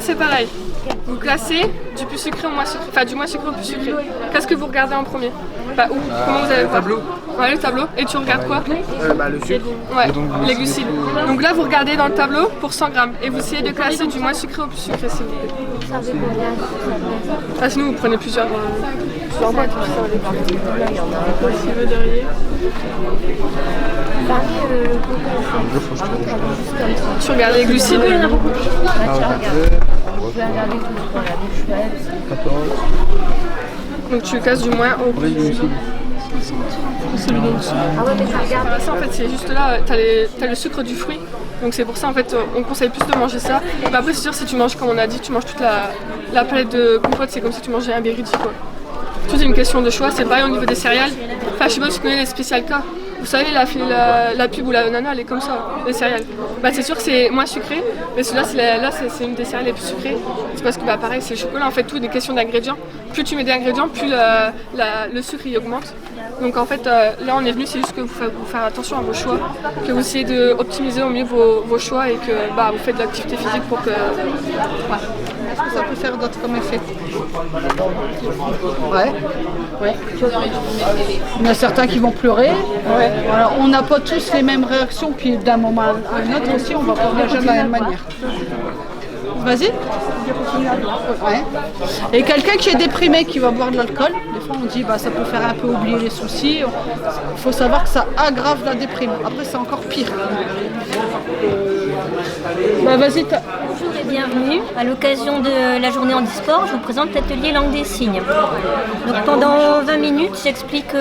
c'est pareil. Vous classez du plus sucré au moins sucré, enfin du moins sucré au plus sucré. Qu'est-ce que vous regardez en premier? Bah où? Comment vous allez voir? Tableau. Ouais, le tableau. Et tu regardes quoi? Le sucre. Ouais, les glucides. Donc là, vous regardez dans le tableau pour 100 grammes et vous essayez de classer du moins sucré au plus sucré, s'il vous plaît. Ah, sinon, vous prenez plusieurs boîtes. Tu regardes les glucides. Donc tu casses du moins au plus sucré. Celui d'en dessous. Ça, en fait, c'est juste là, t'as le sucre du fruit. Donc c'est pour ça, en fait, on conseille plus de manger ça. Mais après, c'est sûr, si tu manges, comme on a dit, tu manges toute la palette de compote, c'est comme si tu mangeais un berry quoi. Tout est une question de choix, c'est pareil au niveau des céréales. Enfin, je sais pas si tu connais les Special K. Vous savez, la pub ou la nana, elle est comme ça, les céréales. Bah, c'est sûr que c'est moins sucré, mais celui-là, c'est une des céréales les plus sucrées. C'est parce que, bah, pareil, c'est le chocolat, en fait, tout est une question d'ingrédients. Plus tu mets d'ingrédients, plus le sucre il augmente. Donc, en fait, là, on est venu, c'est juste que vous faire attention à vos choix, que vous essayez d'optimiser au mieux vos choix et que bah, vous faites de l'activité physique pour que. Ouais. Qu'est-ce que ça peut faire d'autre comme effet? Ouais. Ouais. Il y en a certains qui vont pleurer. Ouais. Voilà. On n'a pas tous les mêmes réactions, puis d'un moment à un autre aussi, on va pas réagir de la même manière. Vas-y. Ouais. Et quelqu'un qui est déprimé, qui va boire de l'alcool, des fois on dit bah ça peut faire un peu oublier les soucis. Il faut savoir que ça aggrave la déprime. Après c'est encore pire. Bah vas-y. Bonjour et bienvenue. À l'occasion de la journée handisport, je vous présente l'atelier langue des signes. Donc pendant 20 minutes, j'explique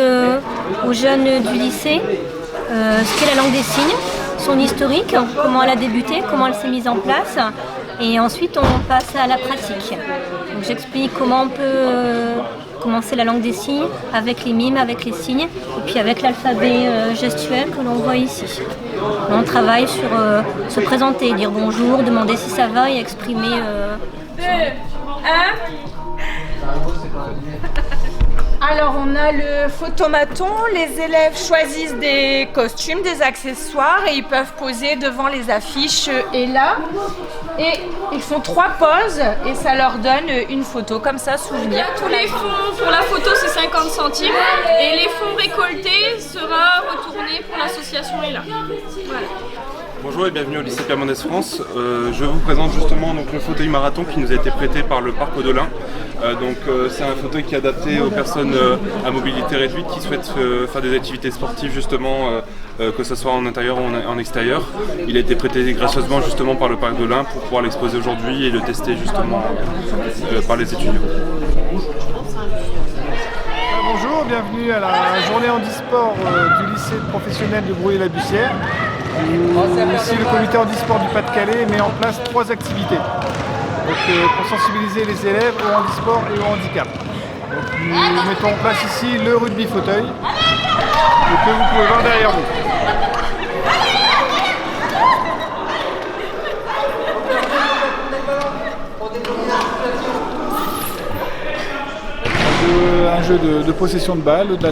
aux jeunes du lycée ce qu'est la langue des signes, son historique, comment elle a débuté, comment elle s'est mise en place. Et ensuite, on passe à la pratique. Donc, j'explique comment on peut commencer la langue des signes avec les mimes, avec les signes, et puis avec l'alphabet gestuel que l'on voit ici. On travaille sur se présenter, dire bonjour, demander si ça va et exprimer. 2, 1. Alors on a le photomaton, les élèves choisissent des costumes, des accessoires et ils peuvent poser devant les affiches et là. Et ils font 3 poses et ça leur donne une photo comme ça, souvenir. Tous les fonds pour la photo c'est 50 centimes et les fonds récoltés sera retourné pour l'association ELA. Voilà. Bonjour et bienvenue au lycée Pierre Mendès France. Je vous présente justement donc, le fauteuil marathon qui nous a été prêté par le parc Audelin. C'est un fauteuil qui est adapté aux personnes à mobilité réduite qui souhaitent faire des activités sportives justement, que ce soit en intérieur ou en extérieur. Il a été prêté gracieusement justement par le parc Audelin pour pouvoir l'exposer aujourd'hui et le tester justement par les étudiants. Bonjour, bienvenue à la journée handisport du lycée professionnel de Brouillé-la-Bussière. Ici, le comité handisport du Pas-de-Calais met en place 3 activités pour sensibiliser les élèves au handisport et au handicap. Donc, nous mettons en place ici le rugby fauteuil que vous pouvez voir derrière vous. Un jeu de possession de balle, où il y a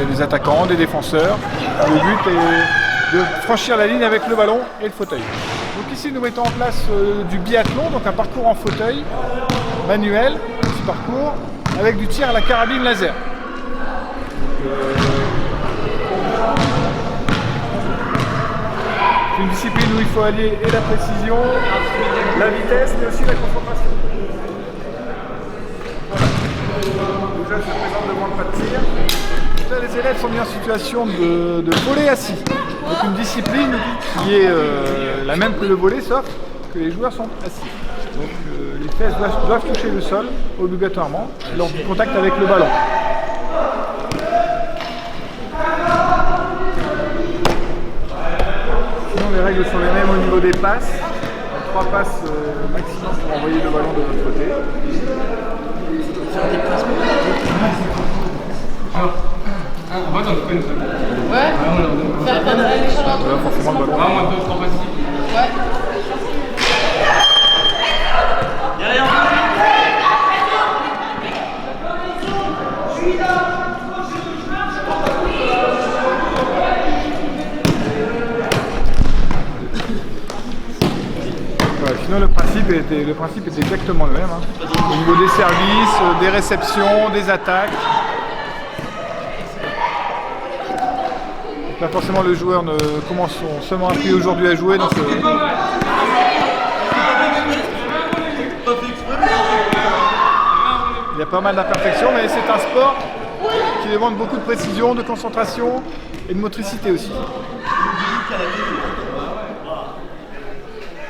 des attaquants, des défenseurs. Le but est de franchir la ligne avec le ballon et le fauteuil. Donc ici nous mettons en place du biathlon, donc un parcours en fauteuil manuel, petit parcours, avec du tir à la carabine laser. C'est une discipline où il faut allier et la précision, la vitesse, mais aussi la concentration. Les jeunes se présentent devant le pas de tir. Là, les élèves sont mis en situation de volley assis. Donc une discipline qui est la même que le volley, sauf que les joueurs sont assis. Donc les fesses doivent toucher le sol obligatoirement lors du contact avec le ballon. Sinon les règles sont les mêmes au niveau des passes. 3 passes maximum pour envoyer le ballon de l'autre côté. Ouais. Forcément le ballon. Ouais. Sinon le principe est le principe était exactement le même. Hein. Au niveau des services, des réceptions, des attaques. Là forcément le joueur ne commence seulement appris aujourd'hui à jouer. Donc, il y a pas mal d'imperfections, mais c'est un sport qui demande beaucoup de précision, de concentration et de motricité aussi.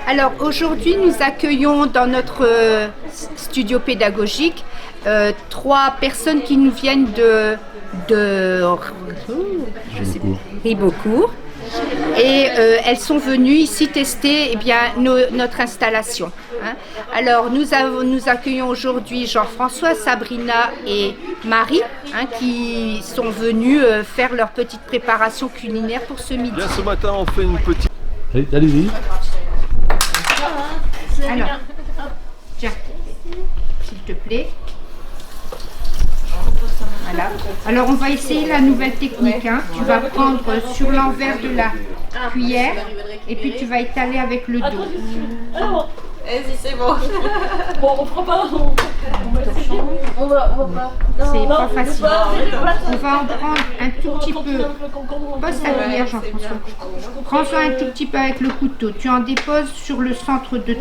Alors aujourd'hui, nous accueillons dans notre studio pédagogique 3 personnes qui nous viennent de Ribeaucourt. Et elles sont venues ici tester notre installation. Hein. Alors nous accueillons aujourd'hui Jean-François, Sabrina et Marie qui sont venus faire leur petite préparation culinaire pour ce midi. Bien, ce matin on fait une petite... Allez-y. Alors, tiens, s'il te plaît. Voilà. Alors on va essayer la nouvelle technique. Hein. Tu vas prendre sur l'envers de la cuillère et puis tu vas étaler avec le dos. Vas-y, c'est bon. Bon, on fera pas. On va pas. C'est pas facile. On va en prendre un tout petit peu. Pose ta cuillère, Jean-François. Prends-en un tout petit peu avec le couteau. Tu en déposes sur le centre de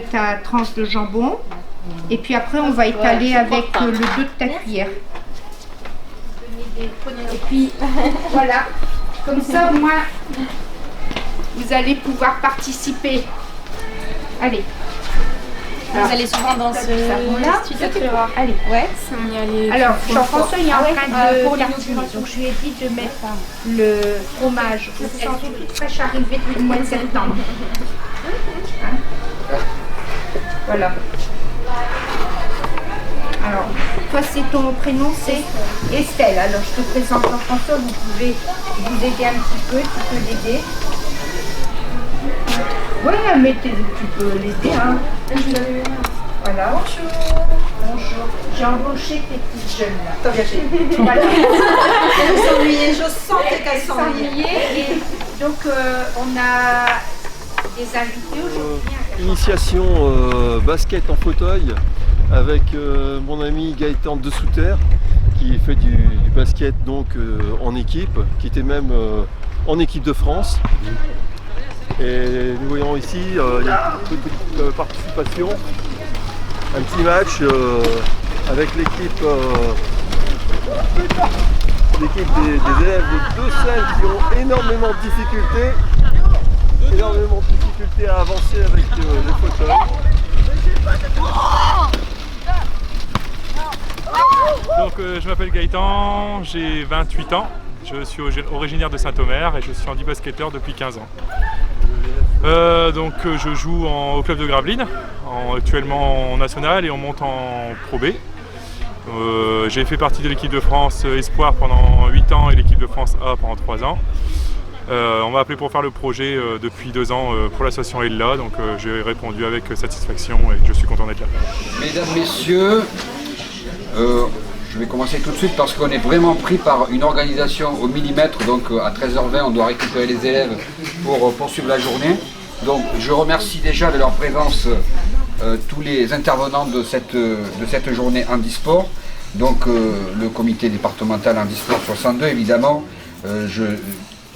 ta tranche de jambon. Et puis après, on va étaler avec le dos de ta cuillère. Et puis, voilà. Comme ça, au moins, vous allez pouvoir participer. Allez. Vous allez souvent dans ce studio. Allez. Ouais. Alors, Jean-François est en train de tartiner. Donc, je lui ai dit de mettre le fromage au centre toute fraîche arrivée depuis le mois de septembre. Hein? Voilà. Alors, toi, c'est ton prénom, c'est Estelle. Alors, je te présente Jean-François. Vous pouvez vous aider un petit peu. Tu peux l'aider. Voilà, mais tu peux l'aider. Hein. Voilà. Bonjour. J'ai embauché tes petites jeunes là. Voilà. Elle s'ennuyait, je sentais qu'elle s'ennuyait. Et donc, on a des invités aujourd'hui. Initiation basket en fauteuil avec mon ami Gaëtan de Souter qui fait du basket donc en équipe, qui était même en équipe de France. Et nous voyons ici, il y a une petite participation, un petit match avec l'équipe des élèves de 2-5 qui ont énormément de difficultés à avancer avec les fauteuils. Donc je m'appelle Gaëtan, j'ai 28 ans, je suis originaire de Saint-Omer et je suis handi-basketteur depuis 15 ans. Donc je joue au club de Gravelines, actuellement en national et on monte en Pro B. J'ai fait partie de l'équipe de France Espoir pendant 8 ans et l'équipe de France A pendant 3 ans. On m'a appelé pour faire le projet depuis 2 ans pour l'association Ella, donc j'ai répondu avec satisfaction et je suis content d'être là. Mesdames, messieurs, je vais commencer tout de suite parce qu'on est vraiment pris par une organisation au millimètre, donc à 13h20 on doit récupérer les élèves pour poursuivre la journée. Donc je remercie déjà de leur présence tous les intervenants de cette journée handisport, donc le comité départemental handisport 62 évidemment, je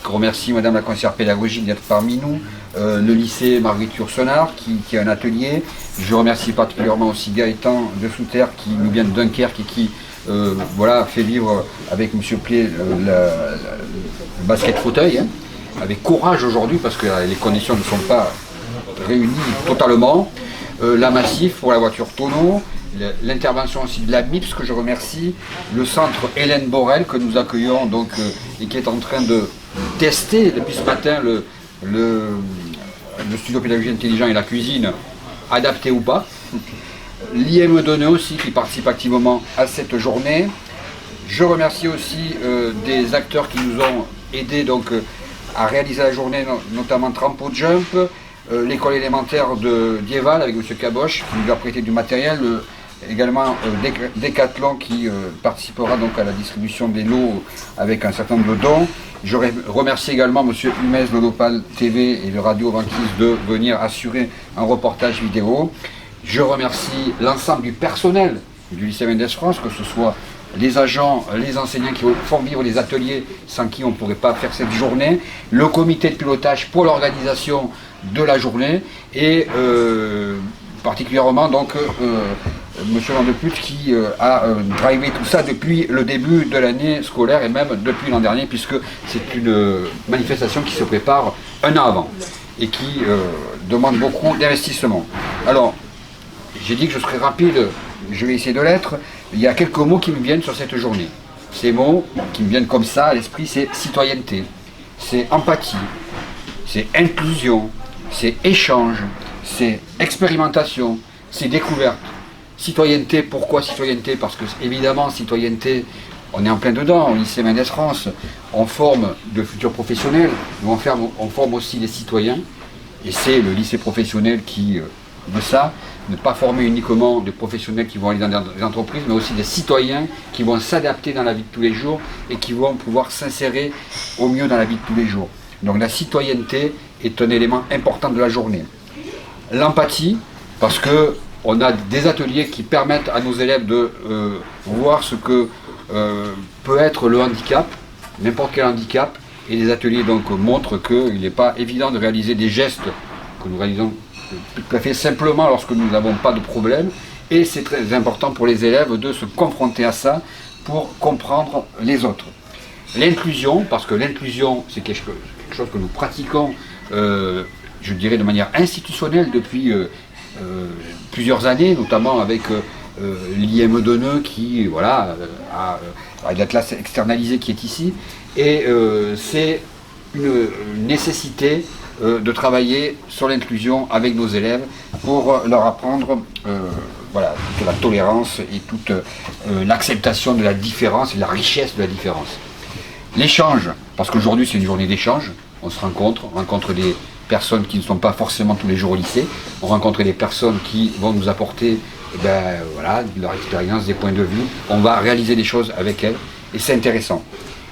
remercie Madame la conseillère pédagogique d'être parmi nous, le lycée Marguerite Yourcenar qui a un atelier. Je remercie particulièrement aussi Gaëtan de Souter qui nous vient de Dunkerque et qui voilà, fait vivre avec M. Plé le basket fauteuil, hein, avec courage aujourd'hui parce que les conditions ne sont pas réunies totalement. La Massif pour la voiture tonneau, l'intervention aussi de la MIPS que je remercie, le centre Hélène Borel que nous accueillons donc, et qui est en train de tester depuis ce matin le studio pédagogique intelligent et la cuisine, adapté ou pas. L'IME Donneux aussi qui participe activement à cette journée. Je remercie aussi des acteurs qui nous ont aidés donc, à réaliser la journée, notamment Trampo Jump, l'école élémentaire de Dieval avec M. Caboche qui nous a prêté du matériel, également Decathlon qui participera donc à la distribution des lots avec un certain nombre de dons. Je remercie également M. Humez, le Local TV et le Radio Banquise de venir assurer un reportage vidéo. Je remercie l'ensemble du personnel du lycée Mendes France, que ce soit les agents, les enseignants qui font vivre les ateliers sans qui on ne pourrait pas faire cette journée, le comité de pilotage pour l'organisation de la journée et particulièrement donc M. Vandeput qui a drivé tout ça depuis le début de l'année scolaire et même depuis l'an dernier, puisque c'est une manifestation qui se prépare un an avant et qui demande beaucoup d'investissement. Alors, j'ai dit que je serais rapide, je vais essayer de l'être. Il y a quelques mots qui me viennent sur cette journée. Ces mots qui me viennent comme ça à l'esprit, c'est citoyenneté, c'est empathie, c'est inclusion, c'est échange, c'est expérimentation, c'est découverte. Citoyenneté, pourquoi citoyenneté? Parce que évidemment, citoyenneté, on est en plein dedans, au lycée Mendes France, on forme de futurs professionnels, mais on forme aussi des citoyens, et c'est le lycée professionnel qui veut ça, ne pas former uniquement des professionnels qui vont aller dans des entreprises, mais aussi des citoyens qui vont s'adapter dans la vie de tous les jours et qui vont pouvoir s'insérer au mieux dans la vie de tous les jours. Donc la citoyenneté est un élément important de la journée. L'empathie, parce qu'on a des ateliers qui permettent à nos élèves de voir ce que peut être le handicap, n'importe quel handicap, et les ateliers donc montrent qu'il n'est pas évident de réaliser des gestes que nous réalisons tout à fait simplement lorsque nous n'avons pas de problème, et c'est très important pour les élèves de se confronter à ça pour comprendre les autres. L'inclusion, parce que l'inclusion c'est quelque chose que nous pratiquons, je dirais de manière institutionnelle depuis plusieurs années, notamment avec l'IME de Neu qui voilà, a de la classe externalisée qui est ici, et c'est une nécessité de travailler sur l'inclusion avec nos élèves pour leur apprendre voilà, toute la tolérance et toute l'acceptation de la différence et de la richesse de la différence. L'échange, parce qu'aujourd'hui c'est une journée d'échange, on se rencontre, on rencontre des personnes qui ne sont pas forcément tous les jours au lycée, on rencontre des personnes qui vont nous apporter voilà, leur expérience, des points de vue, on va réaliser des choses avec elles et c'est intéressant.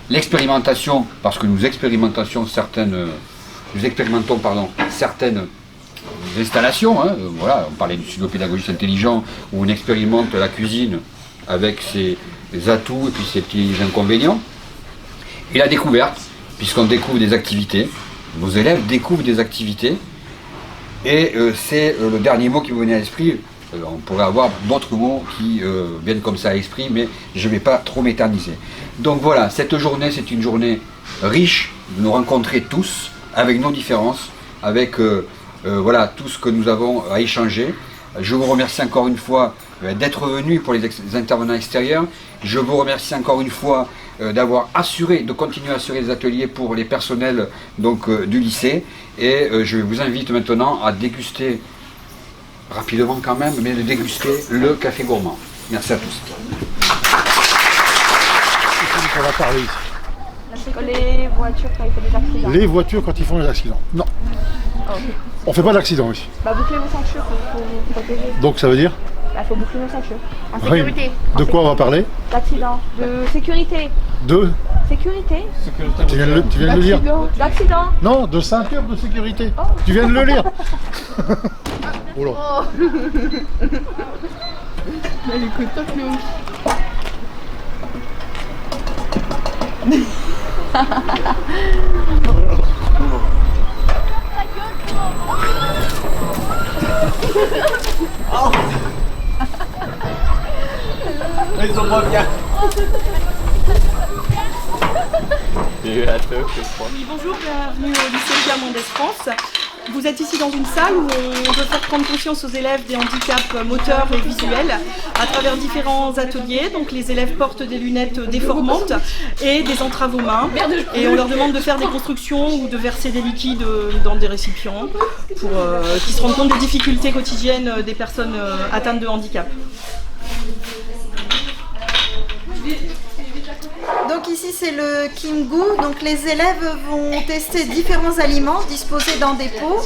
L'expérimentation, parce que nous expérimentons certaines installations, hein, voilà, on parlait du studio-pédagogique intelligent où on expérimente la cuisine avec ses atouts et puis ses petits inconvénients. Et la découverte, puisqu'on découvre des activités, nos élèves découvrent des activités, et c'est le dernier mot qui me venait à l'esprit. On pourrait avoir d'autres mots qui viennent comme ça à l'esprit, mais je ne vais pas trop m'éterniser. Donc voilà, cette journée, c'est une journée riche de nous rencontrer tous, avec nos différences, avec voilà, tout ce que nous avons à échanger. Je vous remercie encore une fois d'être venus pour les intervenants extérieurs. Je vous remercie encore une fois d'avoir assuré, de continuer à assurer les ateliers pour les personnels donc, du lycée. Et je vous invite maintenant à déguster, rapidement quand même, mais de déguster le café gourmand. Merci à tous. On va parler ici. Les voitures quand ils font des accidents. Les voitures quand ils font des accidents. Non. Oh, okay. On fait pas d'accident ici. Bah boucler vos ceintures pour vous protéger. Donc ça veut dire? Bah faut boucler vos ceintures. En Oui. sécurité. De quoi on va parler? D'accident. De sécurité. De? Sécurité. Tu viens de le lire? D'accident. Non, de ceinture de sécurité. Oh. Tu viens de le lire. Oh là. Oh. Elle écoute pas que nous. Ils sont pas bien. Oui, bonjour, bienvenue au lycée Pierre Mendès France. Vous êtes ici dans une salle où on veut faire prendre conscience aux élèves des handicaps moteurs et visuels à travers différents ateliers. Donc les élèves portent des lunettes déformantes et des entraves aux mains. Et on leur demande de faire des constructions ou de verser des liquides dans des récipients pour qu'ils se rendent compte des difficultés quotidiennes des personnes atteintes de handicap. Donc ici c'est le Kimgu, donc les élèves vont tester différents aliments disposés dans des pots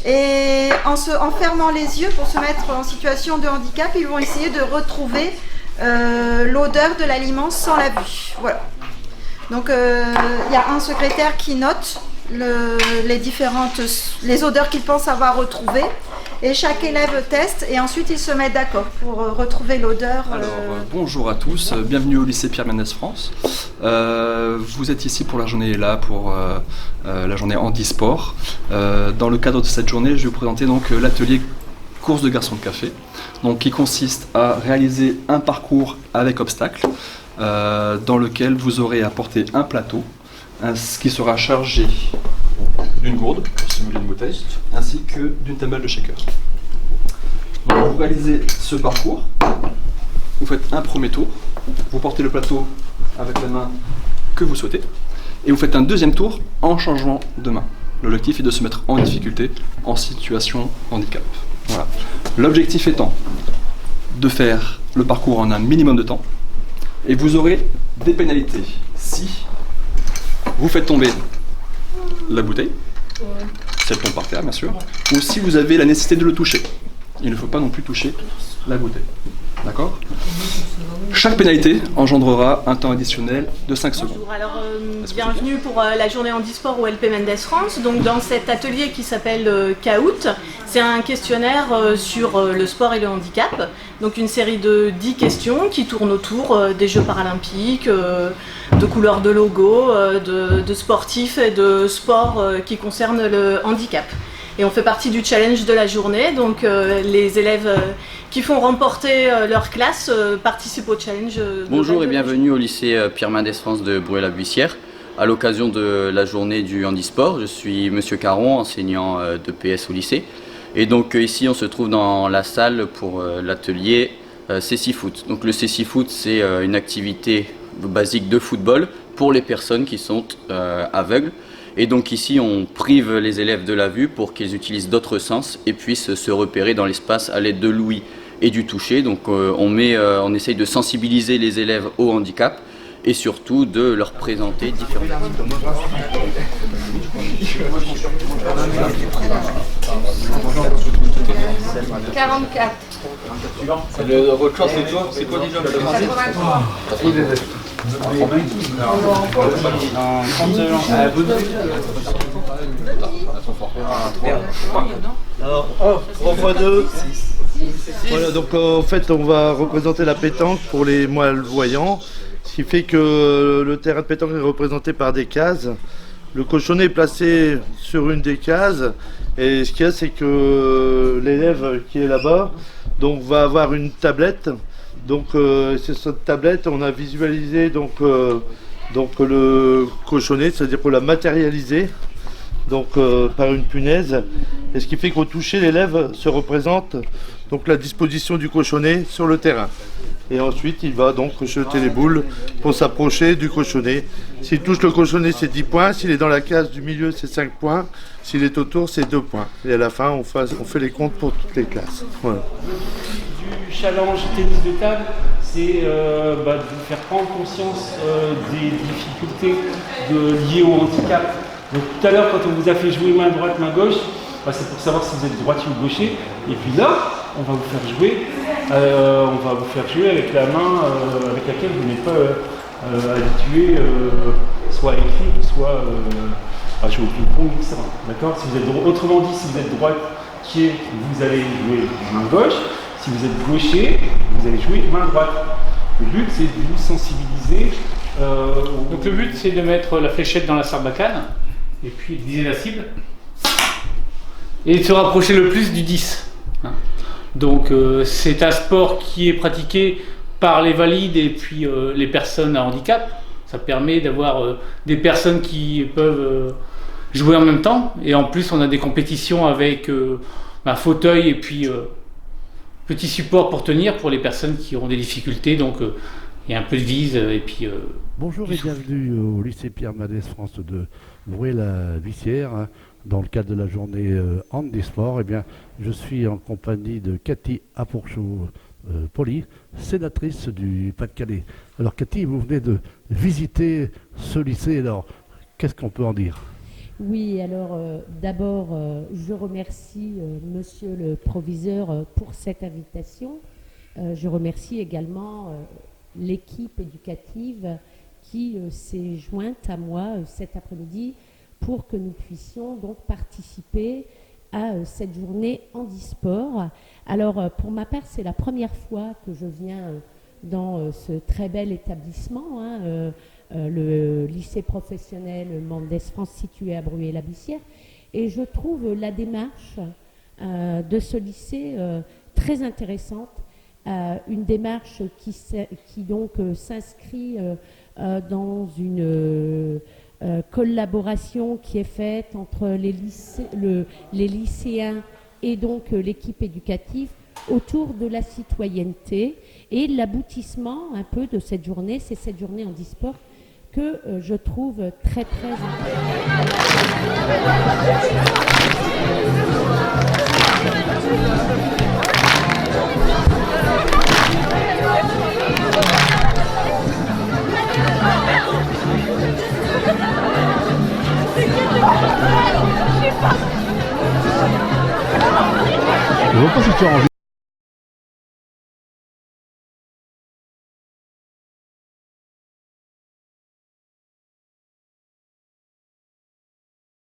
Et en fermant les yeux pour se mettre en situation de handicap, ils vont essayer de retrouver l'odeur de l'aliment sans la vue. Voilà. Donc il y a un secrétaire qui note les odeurs qu'il pense avoir retrouvées. Et chaque élève teste et ensuite ils se mettent d'accord pour retrouver l'odeur. Bonjour à tous, bienvenue au lycée Pierre Mendès France. Vous êtes ici pour la journée pour la journée handisport. Dans le cadre de cette journée, je vais vous présenter donc l'atelier course de garçons de café, donc qui consiste à réaliser un parcours avec obstacles, dans lequel vous aurez à porter un plateau, qui sera chargé d'une gourde pour simuler une bouteille, ainsi que d'une tamelle de shaker. Donc, vous réalisez ce parcours, vous faites un premier tour, vous portez le plateau avec la main que vous souhaitez, et vous faites un deuxième tour en changeant de main. L'objectif est de se mettre en difficulté, en situation handicap. Voilà. L'objectif étant de faire le parcours en un minimum de temps, et vous aurez des pénalités si vous faites tomber la bouteille, si elle tombe par terre bien sûr, ou si vous avez la nécessité de le toucher. Il ne faut pas non plus toucher la bouteille. D'accord ? Chaque pénalité engendrera un temps additionnel de 5 secondes. Bonjour, alors bienvenue pour la journée handisport au LP Mendès France. Donc dans cet atelier qui s'appelle CAOUT, c'est un questionnaire sur le sport et le handicap. Donc une série de 10 questions qui tournent autour des Jeux paralympiques, de couleurs de logo, de sportifs et de sports qui concernent le handicap. Et on fait partie du challenge de la journée, donc les élèves qui font remporter leur classe participent au challenge. Bonjour et bienvenue au lycée Pierre Mendès France de Bruay-la-Buissière. À l'occasion de la journée du handisport, je suis Monsieur Caron, enseignant de PS au lycée. Et donc ici on se trouve dans la salle pour l'atelier CC-Foot. Donc le CC-Foot c'est une activité basique de football pour les personnes qui sont aveugles. Et donc ici on prive les élèves de la vue pour qu'ils utilisent d'autres sens et puissent se repérer dans l'espace à l'aide de l'ouïe et du toucher. Donc on essaye de sensibiliser les élèves au handicap et surtout de leur présenter différents types. 44. Le record, c'est quoi déjà le Alors, 3 x 2. Voilà, donc en fait, on va représenter la pétanque pour les malvoyants, ce qui fait que le terrain de pétanque est représenté par des cases. Le cochonnet est placé sur une des cases, et ce qu'il y a, c'est que l'élève qui est là-bas donc va avoir une tablette. Donc c'est cette tablette, on a visualisé donc le cochonnet, c'est-à-dire qu'on l'a matérialisé donc par une punaise, et ce qui fait qu'au toucher l'élève se représente donc la disposition du cochonnet sur le terrain. Et ensuite il va donc jeter les boules pour s'approcher du cochonnet. S'il touche le cochonnet c'est 10 points, s'il est dans la case du milieu c'est 5 points, s'il est autour c'est 2 points. Et à la fin on fait les comptes pour toutes les classes. Voilà. Challenge tennis de table, c'est de vous faire prendre conscience des difficultés liées au handicap. Donc tout à l'heure, quand on vous a fait jouer main droite, main gauche, c'est pour savoir si vous êtes droitier ou gaucher. Et puis là, on va vous faire jouer avec la main avec laquelle vous n'êtes pas habitué, soit à écrire, soit à jouer au ping-pong, etc. D'accord ? Autrement dit, si vous êtes droitier, vous allez jouer main gauche. Si vous êtes gaucher, vous allez jouer main droite. Le but, c'est de vous sensibiliser. Donc le but, c'est de mettre la fléchette dans la sarbacane, et puis de viser la cible, et de se rapprocher le plus du 10. Donc c'est un sport qui est pratiqué par les valides et puis les personnes à handicap. Ça permet d'avoir des personnes qui peuvent jouer en même temps. Et en plus, on a des compétitions avec un fauteuil et puis petit support pour tenir pour les personnes qui auront des difficultés. Donc il y a un peu de vise et puis... Bonjour et bienvenue au lycée Pierre Mendès France de Bruay-la-Buissière. Dans le cadre de la journée handisport, je suis en compagnie de Cathy Apourchot-Poli, sénatrice du Pas-de-Calais. Alors Cathy, vous venez de visiter ce lycée, alors qu'est-ce qu'on peut en dire ? Oui, alors d'abord, je remercie Monsieur le Proviseur pour cette invitation. Je remercie également l'équipe éducative qui s'est jointe à moi cet après-midi pour que nous puissions donc participer à cette journée handisport. Alors pour ma part, c'est la première fois que je viens dans ce très bel établissement, le lycée professionnel Mendès France situé à Bruay-la-Buissière, et je trouve la démarche de ce lycée très intéressante, une démarche qui donc s'inscrit dans une collaboration qui est faite entre les lycéens et donc l'équipe éducative autour de la citoyenneté, et l'aboutissement un peu de cette journée, c'est cette journée handisport que je trouve très très Je vois pas si tu as envie.